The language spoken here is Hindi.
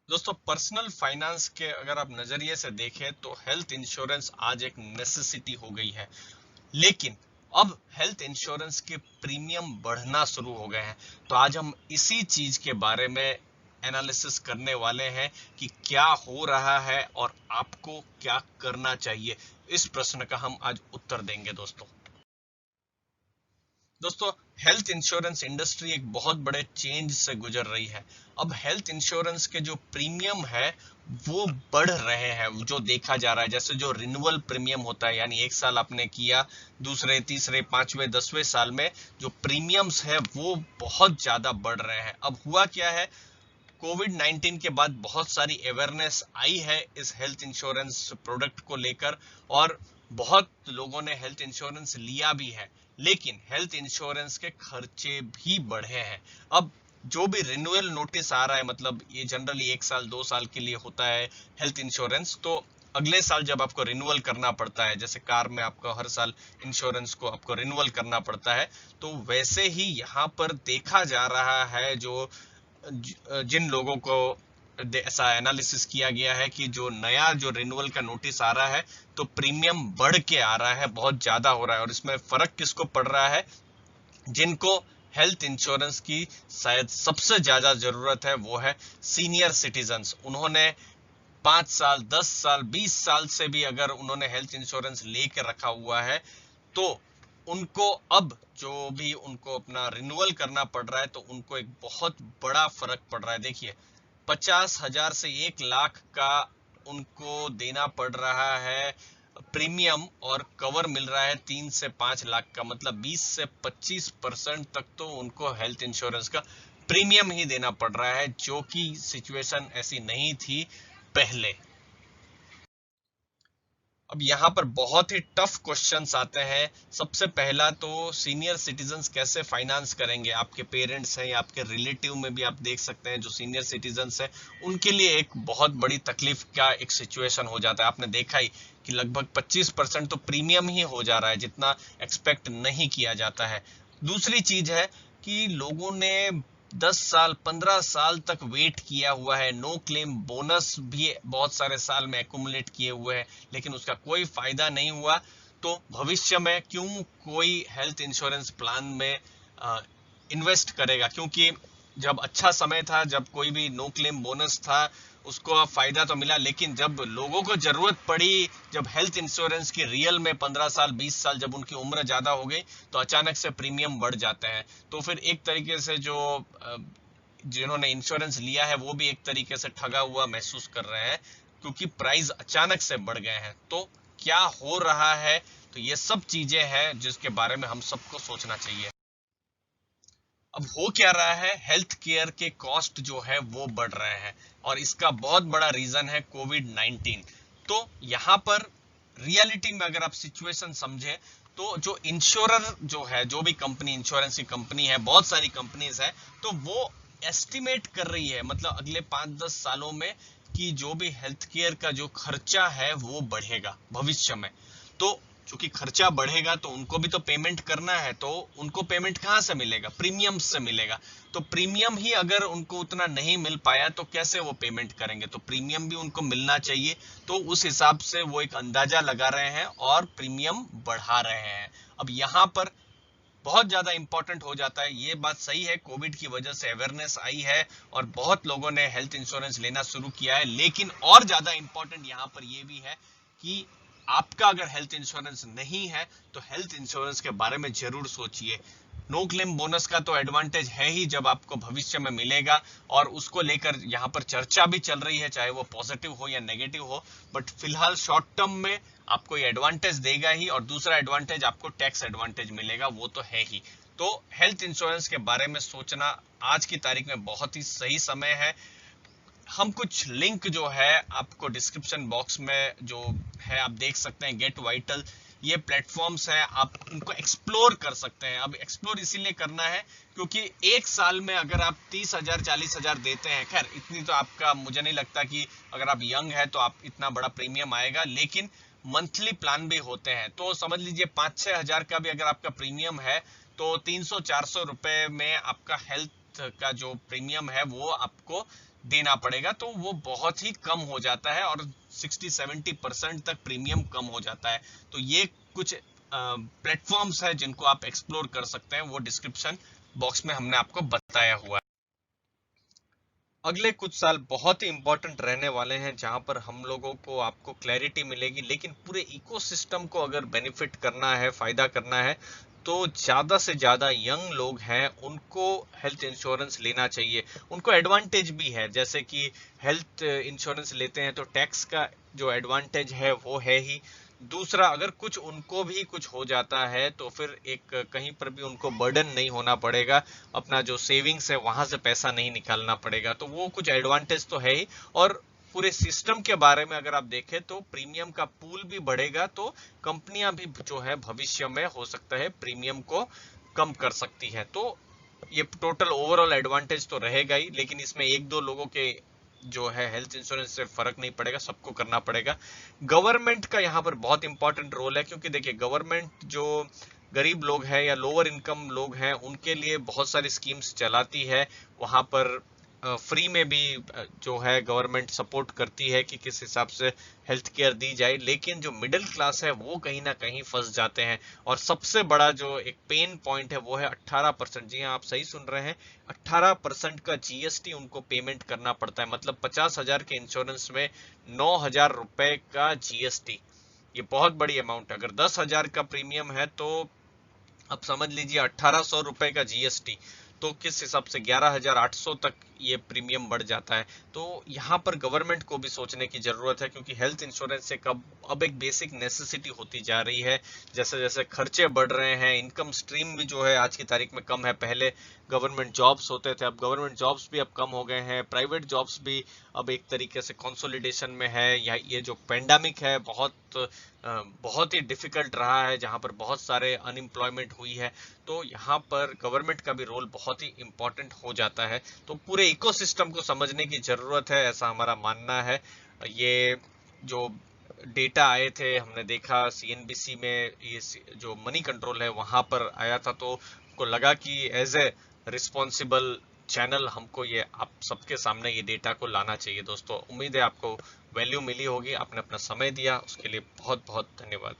दोस्तों, पर्सनल फाइनेंस के अगर आप नजरिए से देखें तो हेल्थ इंश्योरेंस आज एक नेसेसिटी हो गई है। लेकिन अब हेल्थ इंश्योरेंस के प्रीमियम बढ़ना शुरू हो गए हैं। तो आज हम इसी चीज के बारे में एनालिसिस करने वाले हैं कि क्या हो रहा है और आपको क्या करना चाहिए। इस प्रश्न का हम आज उत्तर देंगे दोस्तों। दोस्तों, हेल्थ इंश्योरेंस इंडस्ट्री एक बहुत बड़े चेंज से गुजर रही है। अब हेल्थ इंश्योरेंस के जो प्रीमियम है वो बढ़ रहे हैं। जो देखा जा रहा है, जैसे जो रिन्यूअल प्रीमियम होता है, यानी एक साल आपने किया, दूसरे तीसरे पांचवें 10वें साल में जो प्रीमियम्स है वो बहुत ज्यादा बढ़ रहे हैं। अब हुआ क्या है, कोविड-19 के बाद बहुत सारी अवेयरनेस आई है इस हेल्थ इंश्योरेंस प्रोडक्ट को लेकर, और बहुत लोगों ने हेल्थ इंश्योरेंस लिया भी है। लेकिन हेल्थ इंश्योरेंस के खर्चे भी बढ़े हैं। अब जो भी रिन्यूअल नोटिस आ रहा है, मतलब ये जनरली 1 साल 2 साल के लिए होता है हेल्थ इंश्योरेंस, तो अगले साल जब आपको रिन्यूअल करना पड़ता है, जैसे कार में आपको हर साल इंश्योरेंस को आपको रिन्यूअल करना पड़ता है, तो वैसे ही यहाँ पर देखा जा रहा है, जो जिन लोगों को ऐसा एनालिसिस किया गया है कि जो नया जो रिन्यूअल का नोटिस आ रहा है, तो प्रीमियम बढ़ के आ रहा है, बहुत ज्यादा हो रहा है। और इसमें फर्क किसको पड़ रहा है? जिनको हेल्थ इंश्योरेंस की शायद सबसे ज्यादा जरूरत है वो है सीनियर सिटीजन्स। उन्होंने 5 साल 10 साल 20 साल से भी अगर उन्होंने हेल्थ इंश्योरेंस लेके रखा हुआ है, तो उनको अब जो भी उनको अपना रिन्यूअल करना पड़ रहा है, तो उनको एक बहुत बड़ा फर्क पड़ रहा है। देखिए, 50,000 से 1 लाख का उनको देना पड़ रहा है प्रीमियम, और कवर मिल रहा है 3 से 5 लाख का। मतलब 20 से 25% तक तो उनको हेल्थ इंश्योरेंस का प्रीमियम ही देना पड़ रहा है, जो कि सिचुएशन ऐसी नहीं थी पहले। अब यहाँ पर बहुत ही टफ क्वेश्चंस आते हैं। सबसे पहला तो सीनियर सिटीजन्स कैसे फाइनेंस करेंगे? आपके पेरेंट्स हैं या आपके रिलेटिव में भी आप देख सकते हैं जो सीनियर सिटीजन्स हैं, उनके लिए एक बहुत बड़ी तकलीफ का एक सिचुएशन हो जाता है। आपने देखा ही कि लगभग 25% तो प्रीमियम ही हो जा रहा है, जितना एक्सपेक्ट नहीं किया जाता है। दूसरी चीज है कि लोगों ने 10 साल 15 साल तक वेट किया हुआ है, नो क्लेम बोनस भी बहुत सारे साल में एक्यूमुलेट किए हुए हैं, लेकिन उसका कोई फायदा नहीं हुआ। तो भविष्य में क्यों कोई हेल्थ इंश्योरेंस प्लान में इन्वेस्ट करेगा? क्योंकि जब अच्छा समय था, जब कोई भी नो क्लेम बोनस था, उसको फायदा तो मिला, लेकिन जब लोगों को जरूरत पड़ी, जब हेल्थ इंश्योरेंस की रियल में 15 साल 20 साल जब उनकी उम्र ज्यादा हो गई, तो अचानक से प्रीमियम बढ़ जाते हैं। तो फिर एक तरीके से जो जिन्होंने इंश्योरेंस लिया है वो भी एक तरीके से ठगा हुआ महसूस कर रहे हैं, क्योंकि प्राइस अचानक से बढ़ गए हैं। तो क्या हो रहा है? तो ये सब चीजें हैं जिसके बारे में हम सबको सोचना चाहिए। अब हो क्या रहा है, हेल्थ केयर के कॉस्ट जो है वो बढ़ रहे हैं, और इसका बहुत बड़ा रीजन है कोविड-19। तो यहाँ पर रियलिटी में अगर आप सिचुएशन समझे, तो जो इंश्योरर जो है, जो भी कंपनी इंश्योरेंस की कंपनी है, बहुत सारी कंपनीज है, तो वो एस्टिमेट कर रही है, मतलब अगले 5-10 सालों में, कि जो भी हेल्थ केयर का जो खर्चा है वो बढ़ेगा भविष्य में। तो चूंकि खर्चा बढ़ेगा तो उनको भी तो पेमेंट करना है, तो उनको पेमेंट कहाँ से मिलेगा? प्रीमियम से मिलेगा। तो प्रीमियम ही अगर उनको उतना नहीं मिल पाया तो कैसे वो पेमेंट करेंगे? तो प्रीमियम भी उनको मिलना चाहिए। तो उस हिसाब से वो एक अंदाजा लगा रहे हैं और प्रीमियम बढ़ा रहे हैं। अब यहाँ पर बहुत ज्यादा इंपॉर्टेंट हो जाता है, ये बात सही है, कोविड की वजह से अवेयरनेस आई है और बहुत लोगों ने हेल्थ इंश्योरेंस लेना शुरू किया है। लेकिन और ज्यादा इंपॉर्टेंट यहाँ पर ये भी है कि आपका अगर हेल्थ इंश्योरेंस नहीं है तो हेल्थ इंश्योरेंस के बारे में जरूर सोचिए। नो क्लेम बोनस का तो एडवांटेज है ही, जब आपको भविष्य में मिलेगा, और उसको लेकर यहाँ पर चर्चा भी चल रही है, चाहे वो पॉजिटिव हो या नेगेटिव हो। बट फिलहाल शॉर्ट टर्म में आपको ये एडवांटेज देगा ही, और दूसरा एडवांटेज आपको टैक्स एडवांटेज मिलेगा, वो तो है ही। तो हेल्थ इंश्योरेंस के बारे में सोचना आज की तारीख में बहुत ही सही समय है। हम कुछ लिंक जो है आपको डिस्क्रिप्शन बॉक्स में जो है आप देख सकते हैं। गेट वाइटल, ये प्लेटफॉर्म्स है, आप उनको एक्सप्लोर कर सकते हैं। अब एक्सप्लोर इसीलिए करना है क्योंकि एक साल में अगर आप 30,000 40,000 देते हैं, खैर इतनी तो आपका मुझे नहीं लगता कि अगर आप यंग है तो आप इतना बड़ा प्रीमियम आएगा, लेकिन मंथली प्लान भी होते हैं। तो समझ लीजिए 5-6 हजार का भी अगर आपका प्रीमियम है, तो 300-400 रुपए में आपका हेल्थ हेल्थ का जो प्रीमियम है वो आपको देना पड़ेगा, तो वो बहुत ही कम हो जाता है और 60-70% तक प्रीमियम कम हो जाता है। तो ये कुछ प्लेटफॉर्म्स है जिनको आप एक्सप्लोर कर सकते हैं, वो डिस्क्रिप्शन बॉक्स में हमने आपको बताया हुआ है। अगले कुछ साल बहुत ही इंपॉर्टेंट रहने वाले हैं जहां पर हम लोगों को आपको क्लैरिटी मिलेगी, लेकिन पूरे इकोसिस्टम को अगर बेनिफिट करना है, फायदा करना है, तो ज्यादा से ज्यादा यंग लोग हैं उनको हेल्थ इंश्योरेंस लेना चाहिए। उनको एडवांटेज भी है, जैसे कि हेल्थ इंश्योरेंस लेते हैं तो टैक्स का जो एडवांटेज है वो है ही। दूसरा, अगर कुछ उनको भी कुछ हो जाता है तो फिर एक कहीं पर भी उनको बर्डन नहीं होना पड़ेगा, अपना जो सेविंग्स है वहां से पैसा नहीं निकालना पड़ेगा, तो वो कुछ एडवांटेज तो है ही। और पूरे सिस्टम के बारे में अगर आप देखें तो प्रीमियम का पूल भी बढ़ेगा, तो कंपनियां भी जो है भविष्य में हो सकता है प्रीमियम को कम कर सकती है। तो ये टोटल ओवरऑल एडवांटेज तो रहेगा ही, लेकिन इसमें एक दो लोगों के जो है हेल्थ इंश्योरेंस से फर्क नहीं पड़ेगा, सबको करना पड़ेगा। गवर्नमेंट का यहाँ पर बहुत इंपॉर्टेंट रोल है, क्योंकि देखिए गवर्नमेंट जो गरीब लोग हैं या लोअर इनकम लोग हैं उनके लिए बहुत सारी स्कीम्स चलाती है। वहां पर फ्री में भी जो है गवर्नमेंट सपोर्ट करती है कि किस हिसाब से हेल्थ केयर दी जाए, लेकिन जो मिडिल क्लास है वो कहीं ना कहीं फंस जाते हैं। और सबसे बड़ा जो एक पेन पॉइंट है वो है 18%। जी हाँ, आप सही सुन रहे हैं, 18% का जीएसटी उनको पेमेंट करना पड़ता है। मतलब 50,000 के इंश्योरेंस में 9,000 रुपए का जीएसटी। ये बहुत बड़ी अमाउंट है। अगर 10,000 का प्रीमियम है तो अब समझ लीजिए 1,800 रुपए का जीएसटी, तो किस हिसाब से 11,800 तक ये प्रीमियम बढ़ जाता है। तो यहाँ पर गवर्नमेंट को भी सोचने की जरूरत है, क्योंकि हेल्थ इंश्योरेंस से कब अब एक बेसिक नेसेसिटी होती जा रही है। जैसे जैसे खर्चे बढ़ रहे हैं, इनकम स्ट्रीम भी जो है आज की तारीख में कम है। पहले गवर्नमेंट जॉब्स होते थे, अब गवर्नमेंट जॉब्स भी अब कम हो गए हैं। प्राइवेट जॉब्स भी अब एक तरीके से कंसोलिडेशन में है। या ये जो पेंडेमिक है बहुत ही डिफिकल्ट रहा है, जहां पर बहुत सारे अनएम्प्लॉयमेंट हुई है। तो यहाँ पर गवर्नमेंट का भी रोल बहुत ही इंपॉर्टेंट हो जाता है। तो पूरे इकोसिस्टम को समझने की जरूरत है, ऐसा हमारा मानना है। ये जो डेटा आए थे, हमने देखा सीएनबीसी में, ये जो मनी कंट्रोल है वहां पर आया था, तो हमको लगा कि एज ए रिस्पॉन्सिबल चैनल हमको ये आप सबके सामने ये डेटा को लाना चाहिए। दोस्तों, उम्मीद है आपको वैल्यू मिली होगी। आपने अपना समय दिया, उसके लिए बहुत बहुत धन्यवाद।